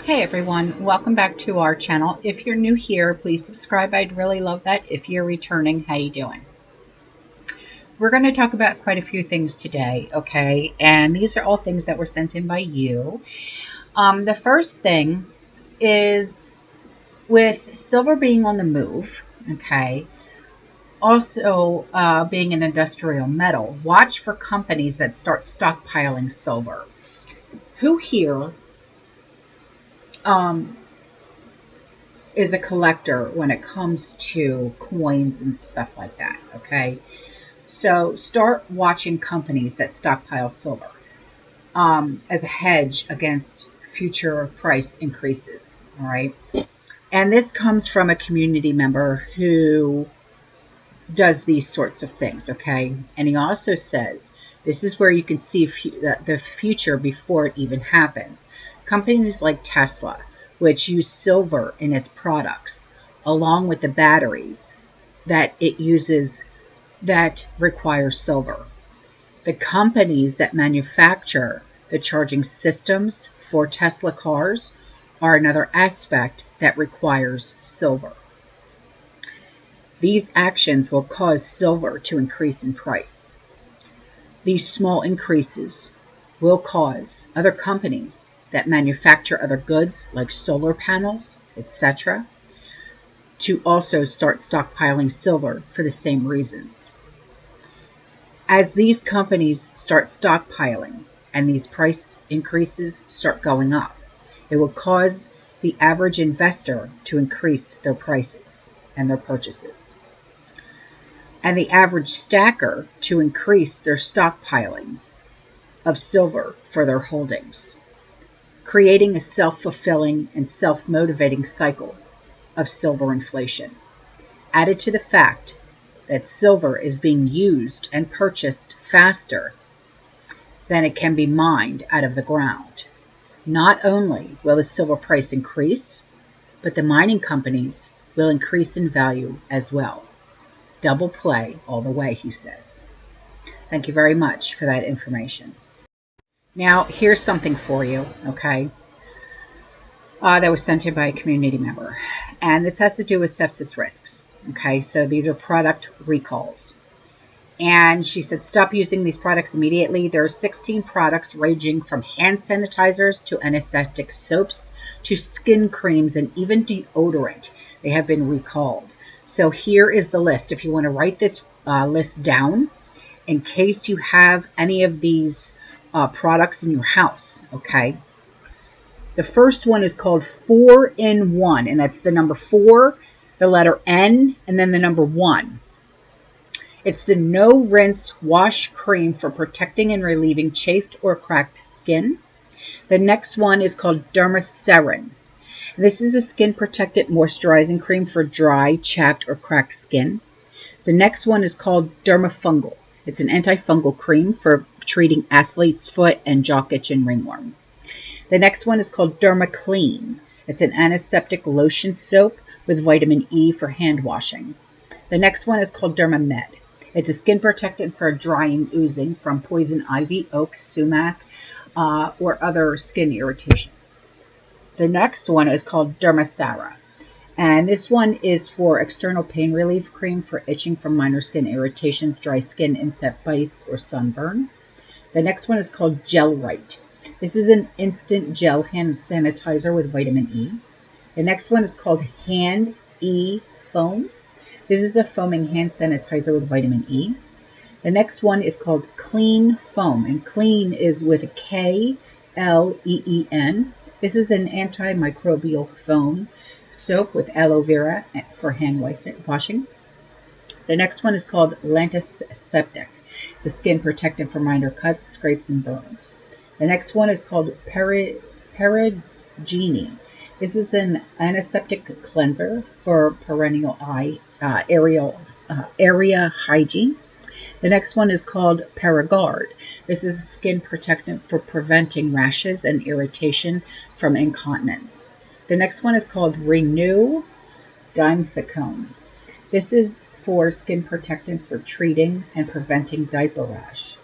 Hey everyone, welcome back to our channel. If you're new here, please subscribe. I'd really love that. If you're returning, how you doing? We're going to talk about quite a few things today, okay? And these are all things that were sent in by you. The first thing is with silver being on the move, okay? Also, being an industrial metal, watch for companies that start stockpiling silver. Who here um, is a collector when it comes to coins and stuff like that, okay? So start watching companies that stockpile silver as a hedge against future price increases, all right? And this comes from a community member who does these sorts of things, okay? And he also says this is where you can see the future before it even happens. Companies like Tesla, which use silver in its products, along with the batteries that it uses that require silver. The companies that manufacture the charging systems for Tesla cars are another aspect that requires silver. These actions will cause silver to increase in price. These small increases will cause other companies that manufacture other goods like solar panels, etc., to also start stockpiling silver for the same reasons. As these companies start stockpiling and these price increases start going up, it will cause the average investor to increase their prices and their purchases, and the average stacker to increase their stockpilings of silver for their holdings, creating a self-fulfilling and self-motivating cycle of silver inflation. Added to the fact that silver is being used and purchased faster than it can be mined out of the ground. Not only will the silver price increase, but the mining companies will increase in value as well. Double play all the way, he says. Thank you very much for that information. Now, here's something for you, okay? That was sent in by a community member. And this has to do with sepsis risks. Okay, so these are product recalls. And she said, stop using these products immediately. There are 16 products ranging from hand sanitizers to antiseptic soaps to skin creams and even deodorant. They have been recalled. So here is the list. If you want to write this list down in case you have any of these products in your house, okay? The first one is called 4-in-1, and that's the number 4, the letter N, and then the number 1. It's the no rinse wash cream for protecting and relieving chafed or cracked skin. The next one is called Dermacerin. This is a skin protected moisturizing cream for dry, chapped, or cracked skin. The next one is called Dermafungal. It's an antifungal cream for treating athlete's foot and jock itch and ringworm. The next one is called DermaClean. It's an antiseptic lotion soap with vitamin E for hand washing. The next one is called DermaMed. It's a skin protectant for drying oozing from poison ivy, oak, sumac, or other skin irritations. The next one is called Dermasara. And this one is for external pain relief cream for itching from minor skin irritations, dry skin, insect bites, or sunburn. The next one is called Gelrite. This is an instant gel hand sanitizer with vitamin E. The next one is called Hand E Foam. This is a foaming hand sanitizer with vitamin E. The next one is called Clean Foam, and clean is with a K-L-E-E-N. This is an antimicrobial foam soap with aloe vera for hand washing. The next one is called Lantiseptic. It's a skin protectant for minor cuts, scrapes, and burns. The next one is called Hygiene. This is an antiseptic cleanser for perennial area hygiene. The next one is called Paragard. This is a skin protectant for preventing rashes and irritation from incontinence. The next one is called Renew Dimethicone. This is for skin protectant for treating and preventing diaper rash.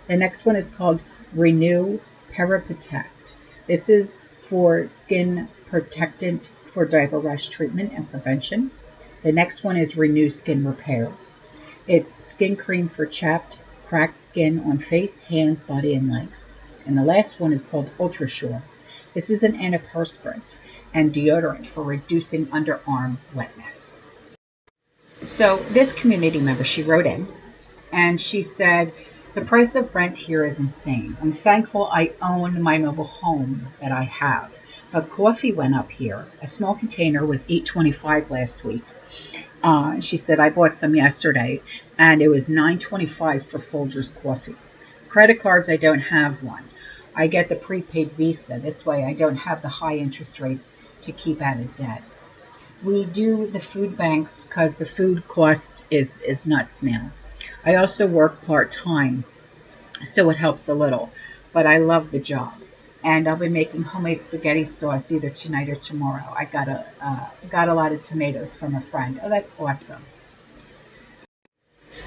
The next one is called Renew Paraprotect. This is for skin protectant for diaper rash treatment and prevention. The next one is Renew Skin Repair. It's skin cream for chapped, cracked skin on face, hands, body, and legs. And the last one is called Ultra Sure. This is an antiperspirant and deodorant for reducing underarm wetness. So this community member, she wrote in and she said, the price of rent here is insane. I'm thankful I own my mobile home that I have. But coffee went up here. A small container was $8.25 last week. She said, I bought some yesterday and it was $9.25 for Folgers coffee. Credit cards, I don't have one. I get the prepaid Visa. This way I don't have the high interest rates to keep out of debt. We do the food banks because the food cost is nuts now. I also work part-time, so it helps a little, but I love the job. And I'll be making homemade spaghetti sauce either tonight or tomorrow. I got a lot of tomatoes from a friend. Oh, that's awesome.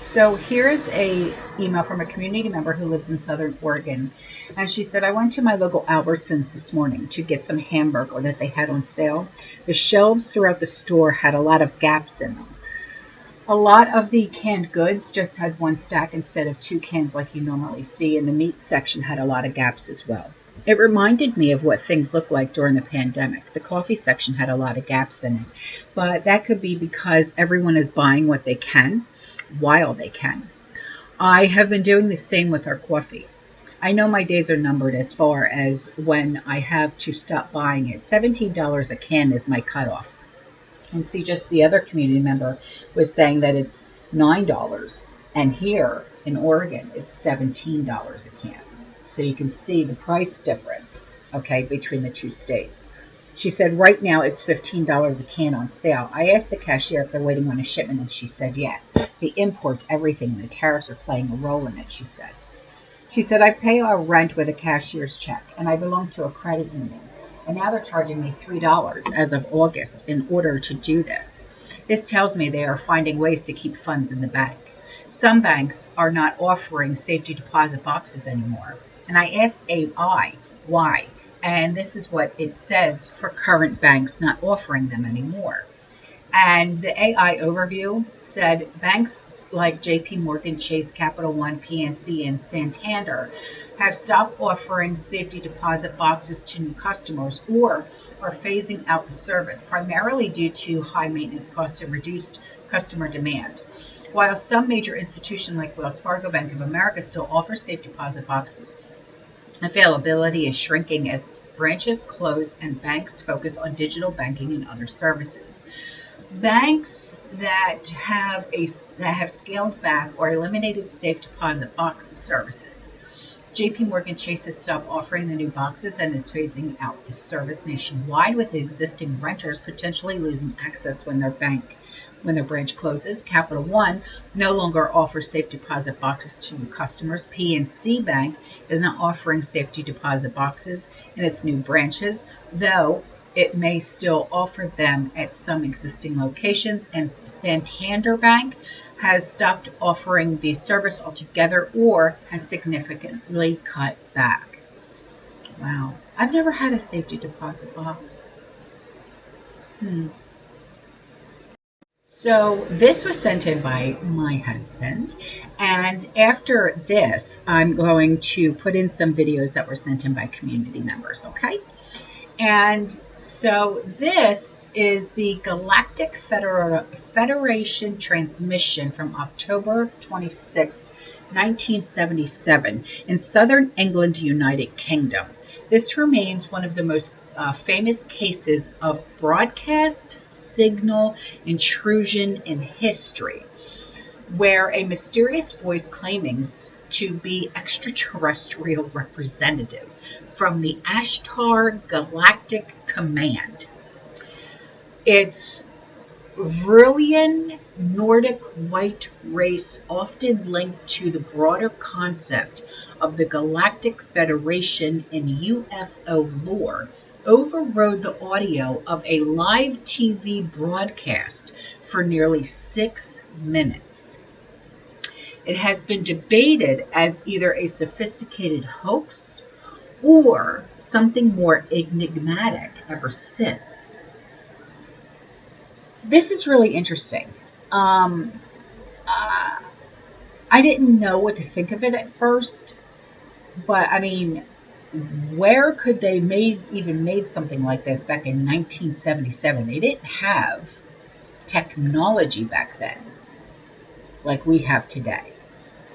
So here's a email from a community member who lives in Southern Oregon. And she said, I went to my local Albertsons this morning to get some hamburger that they had on sale. The shelves throughout the store had a lot of gaps in them. A lot of the canned goods just had one stack instead of two cans like you normally see, and the meat section had a lot of gaps as well. It reminded me of what things looked like during the pandemic. The coffee section had a lot of gaps in it, but that could be because everyone is buying what they can while they can. I have been doing the same with our coffee. I know my days are numbered as far as when I have to stop buying it. $17 a can is my cutoff. And see, just the other community member was saying that it's $9. And here in Oregon, it's $17 a can. So you can see the price difference, okay, between the two states. She said right now it's $15 a can on sale. I asked the cashier if they're waiting on a shipment, and she said yes. The import, everything, and the tariffs are playing a role in it, she said. She said, I pay our rent with a cashier's check, and I belong to a credit union. And now they're charging me $3 as of August in order to do this. This tells me they are finding ways to keep funds in the bank. Some banks are not offering safety deposit boxes anymore. And I asked AI why. And this is what it says for current banks not offering them anymore. And the AI overview said banks like JP Morgan, Chase, Capital One, PNC, and Santander have stopped offering safety deposit boxes to new customers or are phasing out the service, primarily due to high maintenance costs and reduced customer demand. While some major institutions like Wells Fargo, Bank of America still offer safe deposit boxes, availability is shrinking as branches close and banks focus on digital banking and other services. Banks that have scaled back or eliminated safe deposit box services. JP Morgan Chase has stopped offering the new boxes and is phasing out the service nationwide, with existing renters potentially losing access when their branch closes. Capital One no longer offers safe deposit boxes to new customers. PNC Bank is not offering safety deposit boxes in its new branches, though it may still offer them at some existing locations. And Santander Bank has stopped offering the service altogether or has significantly cut back. Wow. I've never had a safety deposit box. So this was sent in by my husband, and after this, I'm going to put in some videos that were sent in by community members, okay? And so this is the Galactic Federation transmission from October 26, 1977 in Southern England, United Kingdom. This remains one of the most famous cases of broadcast signal intrusion in history, where a mysterious voice claiming to be extraterrestrial representative from the Ashtar Galactic Command. It's Vrillian Nordic white race, often linked to the broader concept of the Galactic Federation in UFO lore, overrode the audio of a live TV broadcast for nearly 6 minutes. It has been debated as either a sophisticated hoax or something more enigmatic ever since. This is really interesting. Um, uh, I didn't know what to think of it at first, but I mean, where could they even made something like this back in 1977? They didn't have technology back then like we have today.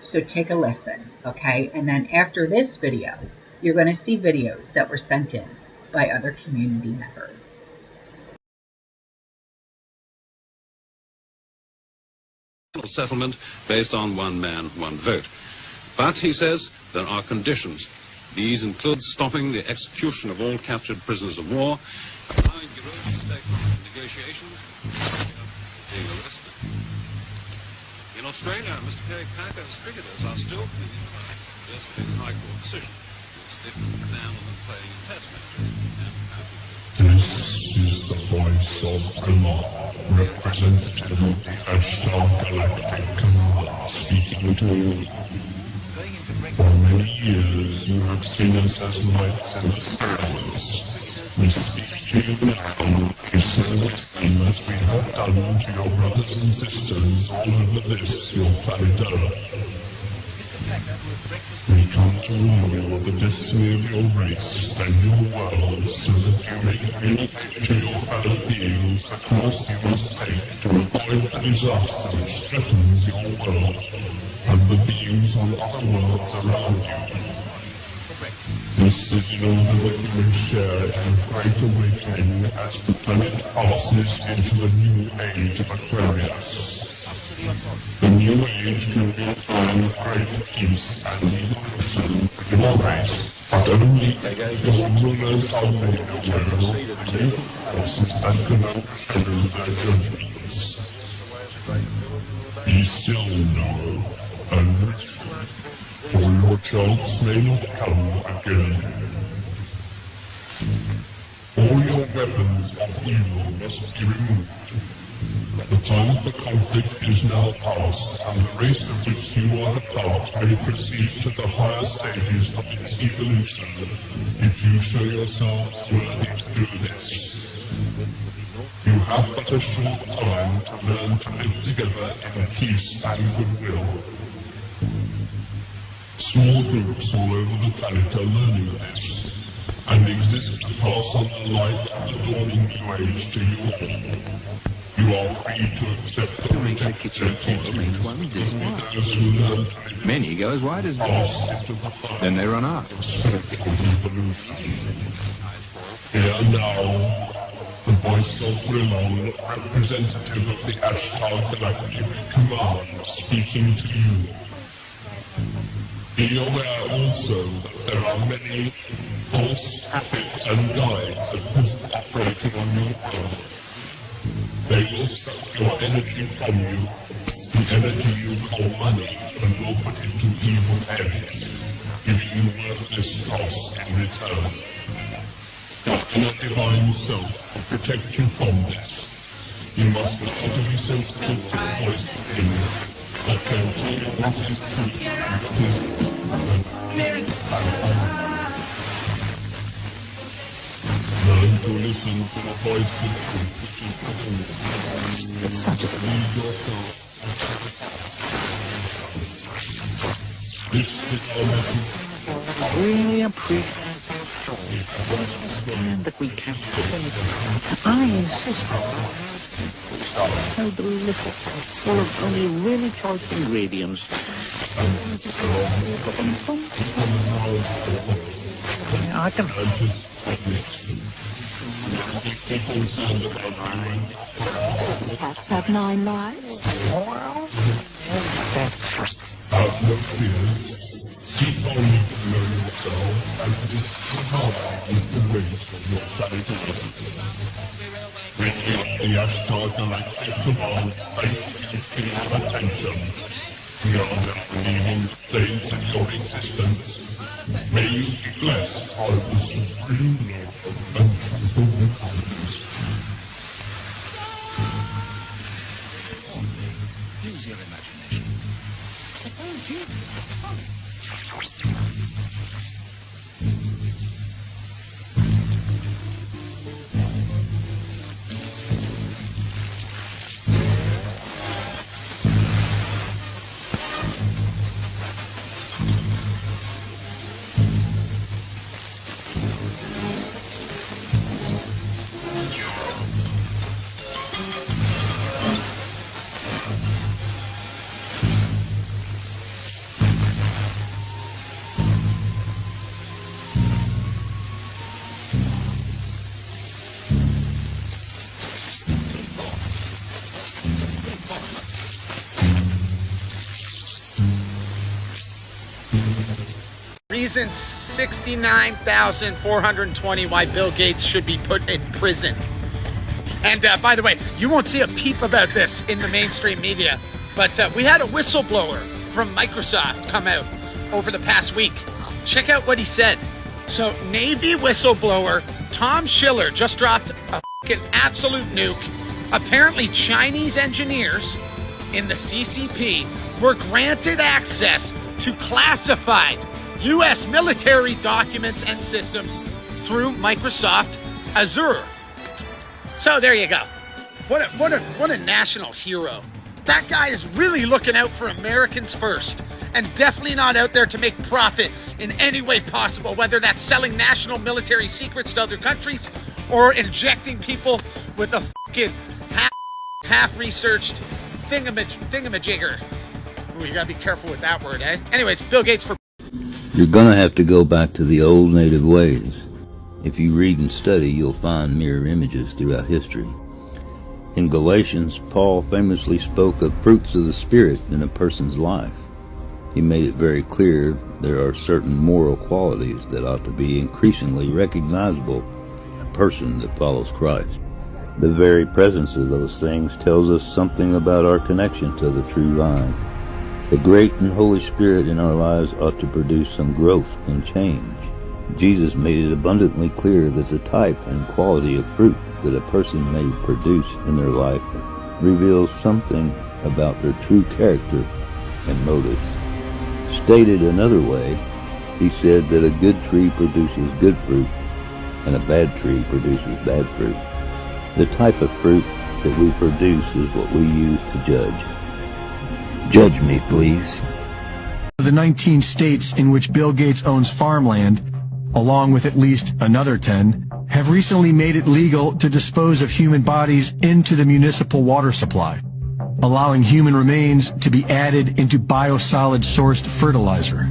So take a listen, okay? And then after this video, you're going to see videos that were sent in by other community members. Settlement based on one man, one vote. But, he says, there are conditions. These include stopping the execution of all captured prisoners of war, allowing Europe to take part in negotiations, being arrested. In Australia, Mr. Kerry Packer's cricketers are still pleading yesterday's High Court decision, which lifts the ban on them playing in Test matches. This is the voice of Allah, representative of the Ashtar Galactic Command, speaking to you. For many years you have seen us as lights in the skies. We speak to you now to say the same as we have done to your brothers and sisters all over this, your planet Earth. We come to warn you of the destiny of your race and your world, so that you may communicate to your fellow beings the course you must take to avoid the disaster which threatens your world and the beings on other worlds around you. This is in order that you may share in the great awakening as the planet passes into the new age of Aquarius. The new age can be a time of great peace and evolution for your race, but only your rulers are made aware of the new forces that can overshadow their judgments. Be still now, and listen, for your chance may not come again. All your weapons of evil must be removed. The time for conflict is now past, and the race of which you are a part may proceed to the higher stages of its evolution, if you show yourselves worthy to do this. You have but a short time to learn to live together in peace and goodwill. Small groups all over the planet are learning this, and exist to pass on the light of the dawning new age to you all. You are free to accept the protective teachings of those who learn to live. Many go as wide as this. Then they run out. Spiritual evolution. Here now, the voice of Willow, representative of the Ashtar Galactic Command, speaking to you. Be aware also that there are many false prophets and guides at present operating on your world. They will suck your energy from you, the energy you call money, and will put it to evil ends, giving you worthless costs in return. But your divine self will protect you from this. You must be utterly sensitive to the voice within you, that can tell you what is true and what is learn to listen to the voice of truth which is within you. It's such a thing. Lead yourself. This is our message. Really appreciate that we can't do. I insist so delicious, full of only really choice ingredients. I can Cats have 9 lives. Have no fear. Keep on learning yourself and discover with the ways of your planet Earth. Receive the Ashtar Galactic Command faith in your attention. We are now leaving the days of your existence. May you be blessed by the supreme love and truth of the use your imagination. Suppose you reasons 69,420 why Bill Gates should be put in prison. And by the way, you won't see a peep about this in the mainstream media, but we had a whistleblower from Microsoft come out over the past week. Check out what he said. So Navy whistleblower Tom Schiller just dropped a fucking absolute nuke. Apparently Chinese engineers in the CCP were granted access to classified U.S. military documents and systems through Microsoft Azure. So there you go. What a national hero. That guy is really looking out for Americans first, and definitely not out there to make profit in any way possible, whether that's selling national military secrets to other countries or injecting people with a fucking half-researched thingamajigger. Ooh, you gotta be careful with that word, eh? Anyways, Bill Gates for... You're gonna have to go back to the old native ways. If you read and study, you'll find mirror images throughout history. In Galatians, Paul famously spoke of fruits of the Spirit in a person's life. He made it very clear there are certain moral qualities that ought to be increasingly recognizable in a person that follows Christ. The very presence of those things tells us something about our connection to the true vine. The great and Holy Spirit in our lives ought to produce some growth and change. Jesus made it abundantly clear that the type and quality of fruit that a person may produce in their life reveals something about their true character and motives. Stated another way, he said that a good tree produces good fruit and a bad tree produces bad fruit. The type of fruit that we produce is what we use to judge. Judge me, please. The 19 states in which Bill Gates owns farmland, along with at least another 10, have recently made it legal to dispose of human bodies into the municipal water supply, allowing human remains to be added into biosolid-sourced fertilizer.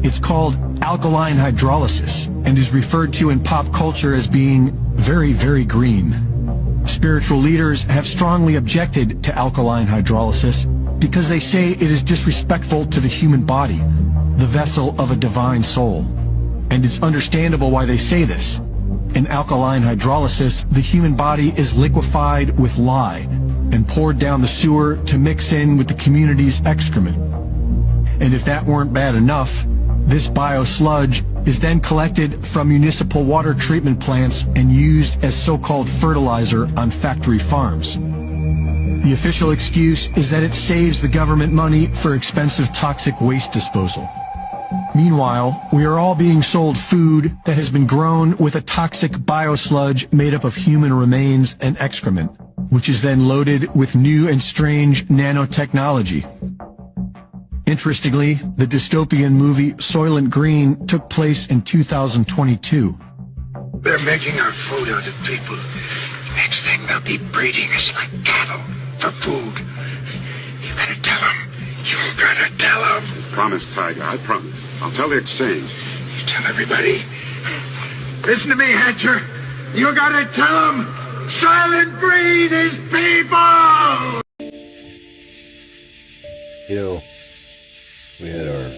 It's called alkaline hydrolysis and is referred to in pop culture as being very, very green. Spiritual leaders have strongly objected to alkaline hydrolysis because they say it is disrespectful to the human body, the vessel of a divine soul. And it's understandable why they say this. In alkaline hydrolysis, the human body is liquefied with lye and poured down the sewer to mix in with the community's excrement. And if that weren't bad enough, this biosludge is then collected from municipal water treatment plants and used as so-called fertilizer on factory farms. The official excuse is that it saves the government money for expensive toxic waste disposal. Meanwhile, we are all being sold food that has been grown with a toxic biosludge made up of human remains and excrement, which is then loaded with new and strange nanotechnology. Interestingly, the dystopian movie Soylent Green took place in 2022. They're making our food out of people. Next thing, they'll be breeding us like cattle for food. You gotta tell them. You gotta tell them. Promise, Tiger, I promise. I'll tell the exchange. You tell everybody. Listen to me, Hatcher. You gotta tell them. Silent breed is people! You know, we had our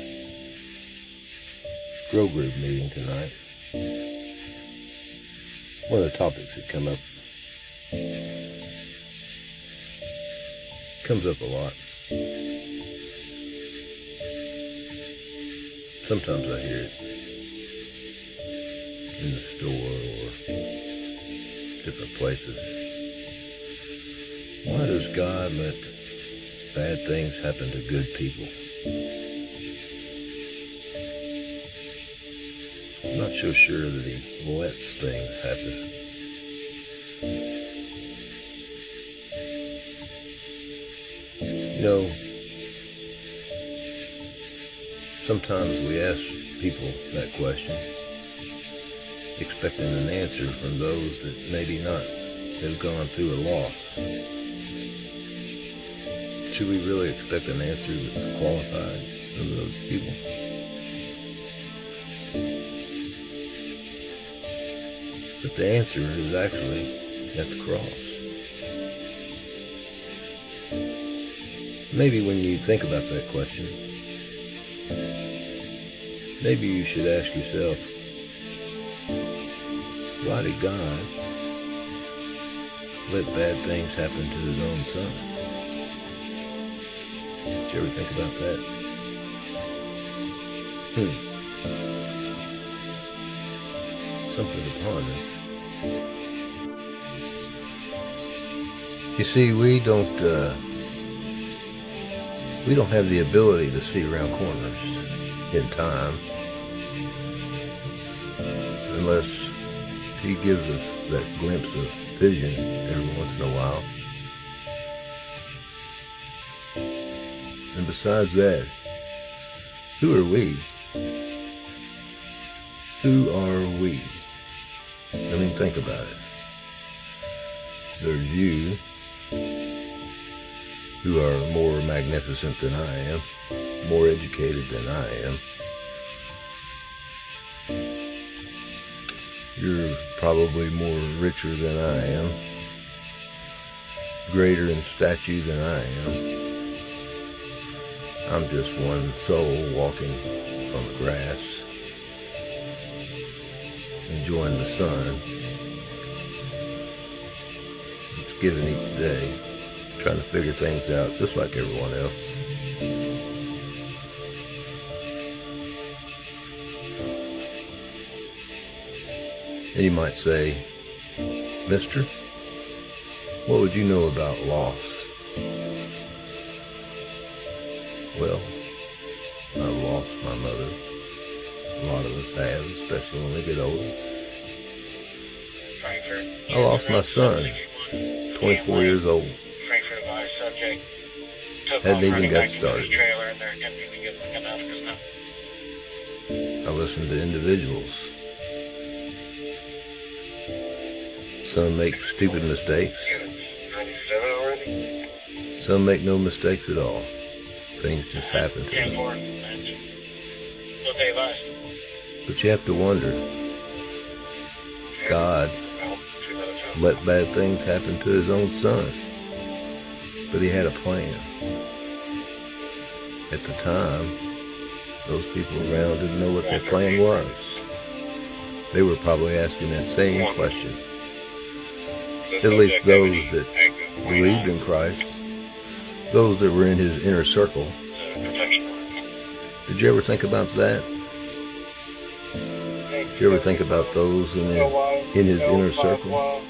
grow group meeting tonight. One of the topics that comes up a lot. Sometimes I hear it in the store or different places. Why does God let bad things happen to good people? I'm not so sure that he lets things happen. You know, sometimes we ask people that question, expecting an answer from those that maybe not have gone through a loss. Should we really expect an answer that's qualified from those people? But the answer is actually at the cross. Maybe when you think about that question, Maybe you should ask yourself, why did God let bad things happen to his own son? Did you ever think about that? Something to ponder. You see, we don't have the ability to see around corners in time unless he gives us that glimpse of vision every once in a while. And besides that, who are we? Who are we? I mean, think about it. There's you, who are more magnificent than I am, more educated than I am. You're probably more richer than I am, greater in stature than I am. I'm just one soul walking on the grass, enjoying the sun. It's given each day, trying to figure things out just like everyone else. And you might say, Mister, what would you know about loss? Well, I've lost my mother. A lot of us have, especially when we get older. I lost my son, 24 years old. Hadn't even got started. I listened to individuals. Some make stupid mistakes. Some make no mistakes at all. Things just happen to them. But you have to wonder, God let bad things happen to his own son. But he had a plan. At the time, those people around didn't know what their plan was. They were probably asking that same question. At least those that believed in Christ, those that were in his inner circle. Did you ever think about that? Did you ever think about those in his inner circle?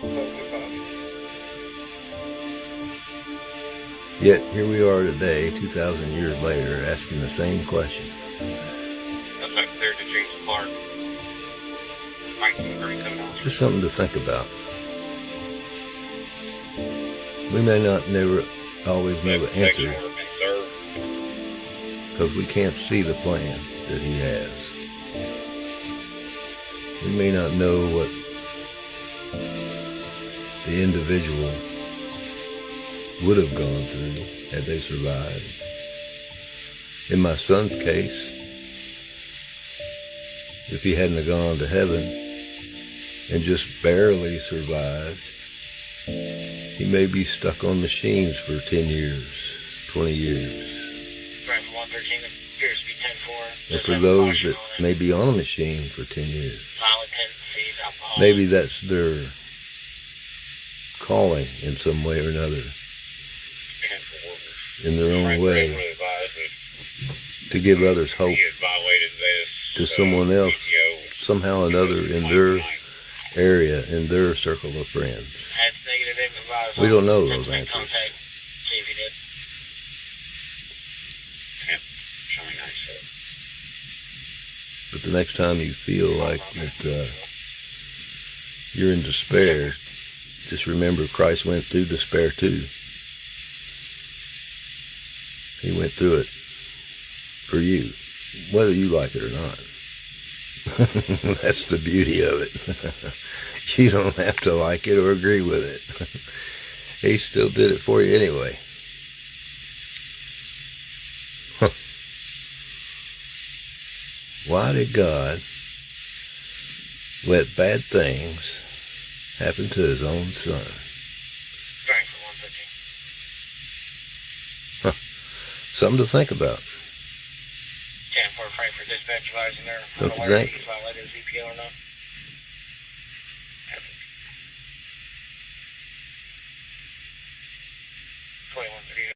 Yet here we are today, 2,000 years later, asking the same question. Just something to think about. We may not never always know the answer because we can't see the plan that he has. We may not know what the individual would have gone through had they survived. In my son's case, if he hadn't have gone to heaven and just barely survived, he may be stuck on machines for 10 years, 20 years. And for those that may be on a machine for 10 years, maybe that's their calling in some way or another, in their own way, to give others hope to someone else, somehow or another, in their area, in their circle of friends. We don't know those answers. But the next time you feel like that you're in despair, just remember Christ went through despair too. He went through it for you, whether you like it or not. That's the beauty of it. You don't have to like it or agree with it. He still did it for you anyway. Why did God let bad things happen to his own son? Something to think about. Frankfurt Dispatch advising there. Dr. Zach? Violated ZPL or not.